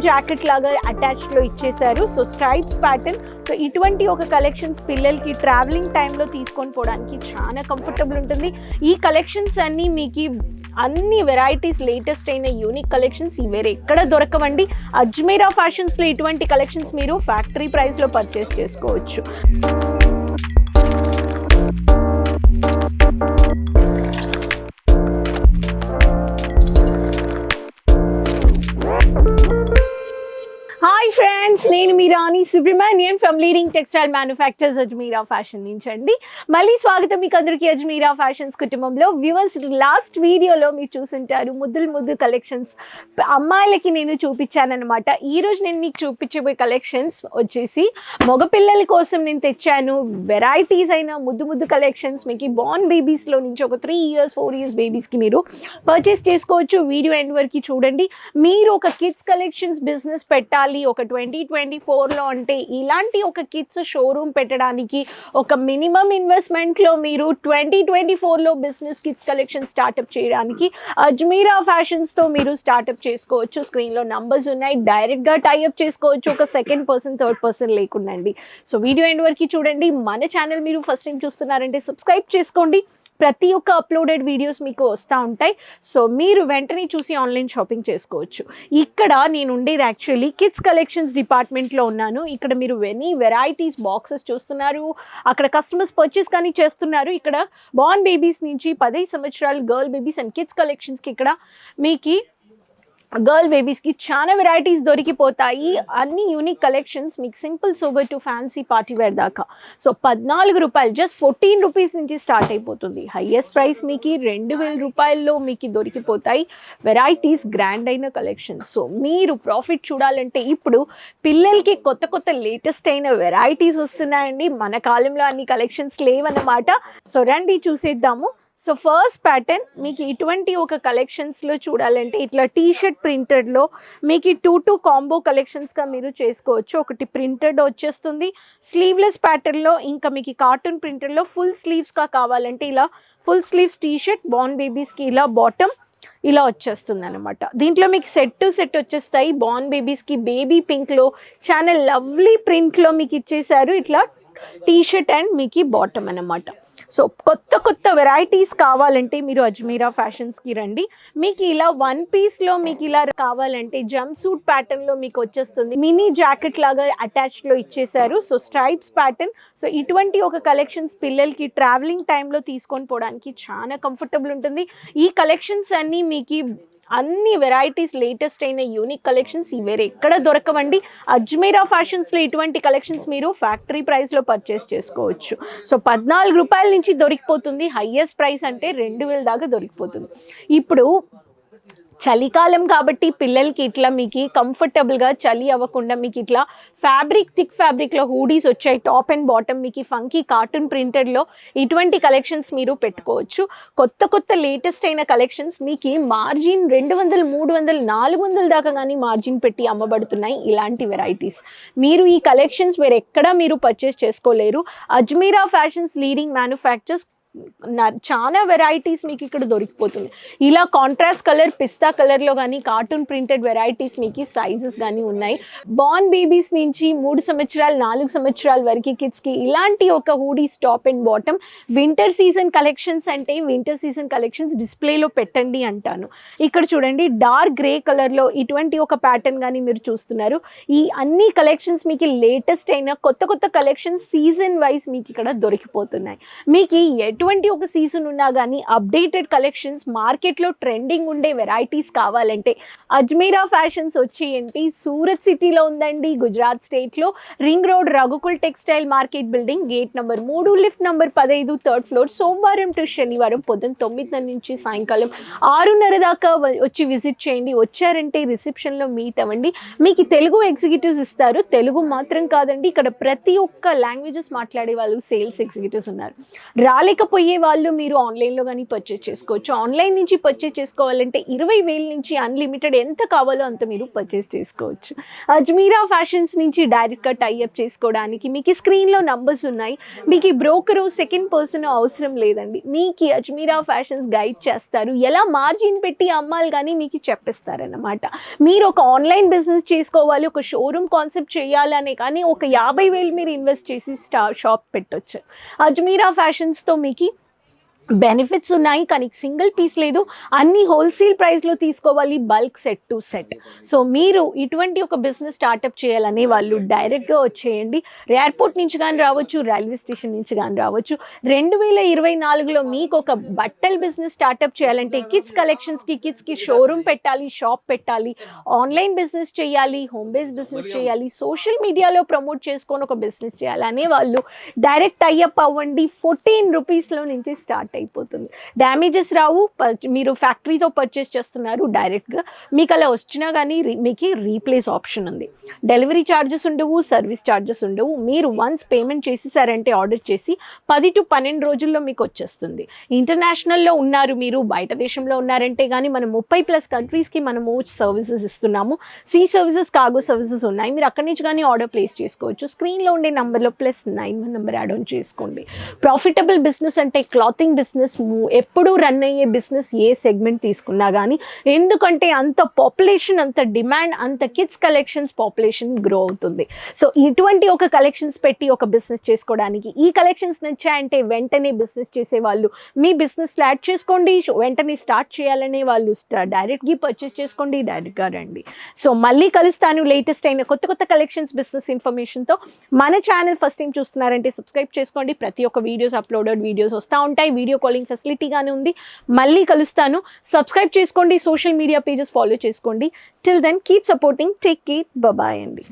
Jacket లాగా అటాచ్డ్లో ఇచ్చేసారు. So stripes pattern. So ఇటువంటి ఒక కలెక్షన్స్ పిల్లలకి ట్రావెలింగ్ టైంలో తీసుకొని పోవడానికి చాలా కంఫర్టబుల్ ఉంటుంది. ఈ కలెక్షన్స్ అన్నీ మీకు అన్ని వెరైటీస్ లేటెస్ట్ అయిన యూనిక్ కలెక్షన్స్ వేరే ఎక్కడ దొరకవండి. అజ్మీరా ఫ్యాషన్స్లో ఇటువంటి కలెక్షన్స్ మీరు ఫ్యాక్టరీ ప్రైస్లో పర్చేస్ చేసుకోవచ్చు. హాయ్ ఫ్రెండ్స్, నేను మీ Rani Subrahmanyam from leading textile manufacturers Ajmera Fashion నుంచి అండి. మళ్ళీ స్వాగతం మీకు అందరికీ అజ్మీరా ఫ్యాషన్స్ కుటుంబంలో. వ్యూవర్స్, లాస్ట్ వీడియోలో మీరు చూసుంటారు ముద్దు కలెక్షన్స్ అమ్మాయిలకి నేను చూపించానమాట. ఈరోజు నేను మీకు చూపించబోయే కలెక్షన్స్ వచ్చేసి మగపిల్లల కోసం నేను తెచ్చాను. వెరైటీస్ అయిన ముద్దు కలెక్షన్స్ మీకు బోర్న్ బేబీస్లో నుంచి ఒక 3 years 4 years బేబీస్కి మీరు పర్చేస్ చేసుకోవచ్చు. వీడియో ఎండ్ వరకు చూడండి. మీరు ఒక కిడ్స్ కలెక్షన్స్ బిజినెస్ పెట్టాలి ఒక 2024లో అంటే ఇలాంటి ఒక కిడ్స్ షోరూమ్ పెట్టడానికి ఒక మినిమం ఇన్వెస్ట్మెంట్లో మీరు 2024లో బిజినెస్ కిడ్స్ కలెక్షన్ స్టార్ట్అప్ చేయడానికి అజ్మీరా ఫ్యాషన్స్తో మీరు స్టార్ట్అప్ చేసుకోవచ్చు. స్క్రీన్లో నంబర్స్ ఉన్నాయి, డైరెక్ట్గా టైఅప్ చేసుకోవచ్చు. ఒక సెకండ్ పర్సన్ థర్డ్ పర్సన్ లేకుండా అండి. సో వీడియో ఎండ్ వరకు చూడండి. మన ఛానల్ మీరు ఫస్ట్ టైం చూస్తున్నారంటే సబ్స్క్రైబ్ చేసుకోండి. ప్రతి ఒక్క అప్లోడెడ్ వీడియోస్ మీకు వస్తూ ఉంటాయి. సో మీరు వెంటనే చూసి ఆన్లైన్ షాపింగ్ చేసుకోవచ్చు. ఇక్కడ నేను ఉండేది యాక్చువల్లీ కిడ్స్ కలెక్షన్స్ డిపార్ట్మెంట్లో ఉన్నాను. ఇక్కడ మీరు ఎనీ వెరైటీస్ బాక్సెస్ చూస్తున్నారు. అక్కడ కస్టమర్స్ పర్చేస్ కానీ చేస్తున్నారు. ఇక్కడ బోర్న్ బేబీస్ నుంచి 15 సంవత్సరాలు గర్ల్ బేబీస్ అండ్ కిడ్స్ కలెక్షన్స్కి ఇక్కడ మీకు గర్ల్ బేబీస్కి చాలా వెరైటీస్ దొరికిపోతాయి. అన్ని యూనిక్ కలెక్షన్స్ మీకు simple sober to fancy party wear దాకా. సో 14 రూపాయలు, జస్ట్ 14 రూపీస్ నుంచి స్టార్ట్ అయిపోతుంది. హైయెస్ట్ ప్రైస్ మీకు 2000 రూపాయల్లో మీకు దొరికిపోతాయి వెరైటీస్, గ్రాండ్ అయిన కలెక్షన్స్. సో మీరు ప్రాఫిట్ చూడాలంటే ఇప్పుడు పిల్లలకి కొత్త లేటెస్ట్ అయిన వెరైటీస్ వస్తున్నాయండి. మన కాలంలో అన్ని కలెక్షన్స్ లేవన్నమాట. సో రండి చూసేద్దాము. సో ఫస్ట్ ప్యాటర్న్ మీకు ఇటువంటి ఒక కలెక్షన్స్లో చూడాలంటే ఇట్లా టీషర్ట్ ప్రింటెడ్లో మీకు 2 కాంబో కలెక్షన్స్గా మీరు చేసుకోవచ్చు. ఒకటి ప్రింటెడ్ వచ్చేస్తుంది స్లీవ్లెస్ ప్యాటర్న్లో, ఇంకా మీకు కార్టూన్ ప్రింటెడ్లో ఫుల్ స్లీవ్స్గా కావాలంటే ఇలా ఫుల్ స్లీవ్స్ టీషర్ట్ బోర్న్ బేబీస్కి ఇలా బాటమ్ ఇలా వచ్చేస్తుంది అనమాట. దీంట్లో మీకు సెట్ వచ్చేస్తాయి. బోర్న్ బేబీస్కి బేబీ పింక్లో చాలా లవ్లీ ప్రింట్లో మీకు ఇచ్చేసారు. ఇట్లా టీషర్ట్ అండ్ మీకు బాటమ్ అన్నమాట. సో కొత్త వెరైటీస్ కావాలంటే మీరు అజ్మీరా ఫ్యాషన్స్కి రండి. మీకు ఇలా 1 పీస్లో మీకు ఇలా కావాలంటే జంప్ సూట్ ప్యాటర్న్లో మీకు వచ్చేస్తుంది. మినీ జాకెట్ లాగా అటాచ్డ్లో ఇచ్చేసారు. So stripes pattern. సో ఇటువంటి ఒక కలెక్షన్స్ పిల్లలకి ట్రావెలింగ్ టైంలో తీసుకొని పోవడానికి చాలా కంఫర్టబుల్ ఉంటుంది. ఈ కలెక్షన్స్ అన్నీ మీకు అన్ని వెరైటీస్ లేటెస్ట్ అయిన యూనిక్ కలెక్షన్స్ వేరే ఎక్కడ దొరకవండి. అజ్మీరా ఫ్యాషన్స్లో ఇటువంటి కలెక్షన్స్ మీరు ఫ్యాక్టరీ ప్రైస్లో పర్చేస్ చేసుకోవచ్చు. సో 14 రూపాయల నుంచి దొరికిపోతుంది. హైయెస్ట్ ప్రైస్ అంటే 2000 దాకా దొరికిపోతుంది. ఇప్పుడు చలికాలం కాబట్టి పిల్లలకి ఇట్లా మీకు కంఫర్టబుల్గా చలి అవ్వకుండా మీకు ఇట్లా థిక్ ఫ్యాబ్రిక్లో హూడీస్ వచ్చాయి. టాప్ అండ్ బాటమ్ మీకు ఫంకీ కార్టూన్ ప్రింటెడ్లో ఇటువంటి కలెక్షన్స్ మీరు పెట్టుకోవచ్చు. కొత్త లేటెస్ట్ అయిన కలెక్షన్స్ మీకు మార్జిన్ 200, 300, 400 దాకా కానీ మార్జిన్ పెట్టి అమ్మబడుతున్నాయి. ఇలాంటి వెరైటీస్ మీరు ఈ కలెక్షన్స్ వేరే ఎక్కడ మీరు పర్చేస్ చేసుకోలేరు. అజ్మీరా ఫ్యాషన్స్ లీడింగ్ మ్యానుఫ్యాక్చర్స్ చాలా వెరైటీస్ మీకు ఇక్కడ దొరికిపోతుంది. ఇలా కాంట్రాస్ట్ కలర్, పిస్తా కలర్లో కానీ కార్టూన్ ప్రింటెడ్ వెరైటీస్ మీకు సైజెస్ కానీ ఉన్నాయి. బోర్న్ బేబీస్ నుంచి 3 సంవత్సరాలు 4 సంవత్సరాల వరకు కిడ్స్కి ఇలాంటి ఒక hoodies top and bottom. Winter season collections అంటే వింటర్ సీజన్ కలెక్షన్స్ డిస్ప్లేలో పెట్టండి అంటాను. ఇక్కడ చూడండి డార్క్ గ్రే కలర్లో ఇటువంటి ఒక ప్యాటర్న్ కానీ మీరు చూస్తున్నారు. ఈ అన్ని కలెక్షన్స్ మీకు లేటెస్ట్ అయిన కొత్త కలెక్షన్స్ సీజన్ వైజ్ మీకు ఇక్కడ దొరికిపోతున్నాయి. మీకు ఎటువంటి ఒక సీజన్ ఉన్నా కానీ అప్డేటెడ్ కలెక్షన్స్ మార్కెట్లో ట్రెండింగ్ ఉండే వెరైటీస్ కావాలంటే అజ్మీరా ఫ్యాషన్స్ వచ్చేయండి. సూరత్ సిటీలో ఉందండి, గుజరాత్ స్టేట్లో, ring road, Raghukul textile market building, gate number 3, lift number 15, 3rd floor. సోమవారం టు శనివారం పొద్దున్న 9 నుంచి సాయంకాలం 6:30 దాకా వచ్చి విజిట్ చేయండి. వచ్చారంటే రిసెప్షన్లో మీట్ అవ్వండి. మీకు తెలుగు ఎగ్జిక్యూటివ్స్ ఇస్తారు. తెలుగు మాత్రం కాదండి, ఇక్కడ ప్రతి ఒక్క లాంగ్వేజెస్ మాట్లాడే వాళ్ళు సేల్స్ ఎగ్జిక్యూటివ్స్ ఉన్నారు. రాలేకపోతే పోయే వాళ్ళు మీరు ఆన్లైన్లో కానీ పర్చేస్ చేసుకోవచ్చు. ఆన్లైన్ నుంచి పర్చేస్ చేసుకోవాలంటే 20,000 నుంచి అన్లిమిటెడ్ ఎంత కావాలో అంత మీరు పర్చేస్ చేసుకోవచ్చు. అజ్మీరా ఫ్యాషన్స్ నుంచి డైరెక్ట్గా టైఅప్ చేసుకోవడానికి మీకు స్క్రీన్లో నంబర్స్ ఉన్నాయి. మీకు ఈ బ్రోకరు సెకండ్ పర్సన్ అవసరం లేదండి. మీకు అజ్మీరా ఫ్యాషన్స్ గైడ్ చేస్తారు, ఎలా మార్జిన్ పెట్టి అమ్మాలి కానీ మీకు చెప్పిస్తారన్నమాట. మీరు ఒక ఆన్లైన్ బిజినెస్ చేసుకోవాలి, ఒక షోరూమ్ కాన్సెప్ట్ చేయాలనే కానీ ఒక 50,000 మీరు ఇన్వెస్ట్ చేసి షాప్ పెట్టొచ్చు. అజ్మీరా ఫ్యాషన్స్తో మీకు బెనిఫిట్స్ ఉన్నాయి, కానీ సింగిల్ పీస్ లేదు, అన్ని హోల్సేల్ ప్రైస్లో తీసుకోవాలి, bulk set to set. So మీరు ఇటువంటి ఒక బిజినెస్ స్టార్టప్ చేయాలనే వాళ్ళు డైరెక్ట్గా వచ్చేయండి. ఎయిర్పోర్ట్ నుంచి కానీ రావచ్చు, రైల్వే స్టేషన్ నుంచి కానీ రావచ్చు. 2024లో మీకు ఒక బట్టల బిజినెస్ స్టార్టప్ చేయాలంటే కిడ్స్ కలెక్షన్స్కి, కిడ్స్కి షోరూమ్ పెట్టాలి, షాప్ పెట్టాలి, ఆన్లైన్ బిజినెస్ చేయాలి, హోమ్ బేస్డ్ బిజినెస్ చేయాలి, సోషల్ మీడియాలో ప్రమోట్ చేసుకొని ఒక బిజినెస్ చేయాలనే వాళ్ళు డైరెక్ట్ టైఅప్ అవ్వండి. 14 రూపీస్లో నుంచి స్టార్ట్ అయిపోతుంది. డ్యామేజెస్ రావు, మీరు ఫ్యాక్టరీతో పర్చేస్ చేస్తున్నారు డైరెక్ట్గా, మీకు అలా వచ్చినా కానీ మీకు రీప్లేస్ ఆప్షన్ ఉంది. డెలివరీ ఛార్జెస్ ఉండవు, సర్వీస్ ఛార్జెస్ ఉండవు. మీరు వన్స్ పేమెంట్ చేసేసారంటే ఆర్డర్ చేసి 10 to 12 రోజుల్లో మీకు వచ్చేస్తుంది. ఇంటర్నేషనల్లో ఉన్నారు, మీరు బయట దేశంలో ఉన్నారంటే కానీ మనం 30+ కంట్రీస్కి మనము సర్వీసెస్ ఇస్తున్నాము. సీ సర్వీసెస్, కార్గో సర్వీసెస్ ఉన్నాయి. మీరు అక్కడి నుంచి కానీ ఆర్డర్ ప్లేస్ చేసుకోవచ్చు. స్క్రీన్లో ఉండే నెంబర్లో +91 నెంబర్ యాడ్ ఆన్ చేసుకోండి. ప్రాఫిటబుల్ బిజినెస్ అంటే క్లాతింగ్ బిజినెస్ ఎప్పుడూ రన్ అయ్యే బిజినెస్, ఏ సెగ్మెంట్ తీసుకున్నా కానీ. ఎందుకంటే అంత పాపులేషన్, అంత డిమాండ్, అంత కిడ్స్ కలెక్షన్స్ పాపులేషన్ గ్రో అవుతుంది. సో ఇటువంటి ఒక కలెక్షన్స్ పెట్టి ఒక బిజినెస్ చేసుకోవడానికి, ఈ కలెక్షన్స్ నచ్చాయంటే వెంటనే బిజినెస్ చేసేవాళ్ళు మీ బిజినెస్ యాడ్ చేసుకోండి. వెంటనే స్టార్ట్ చేయాలనే వాళ్ళు డైరెక్ట్గా పర్చేస్ చేసుకోండి, డైరెక్ట్గా రండి. సో మళ్ళీ కలుస్తాను లేటెస్ట్ అయిన కొత్త కలెక్షన్స్ బిజినెస్ ఇన్ఫర్మేషన్తో. మన ఛానల్ ఫస్ట్ టైం చూస్తున్నారంటే సబ్స్క్రైబ్ చేసుకోండి. ప్రతి ఒక్క వీడియోస్, అప్లోడెడ్ వీడియోస్ వస్తూ ఉంటాయి. వీడియో కాలింగ్ ఫెసిలిటీగానే ఉంది. మళ్ళీ కలుస్తాను. సబ్స్క్రైబ్ చేసుకోండి, సోషల్ మీడియా పేజెస్ ఫాలో చేసుకోండి. Till then keep supporting, take care, bye అండి.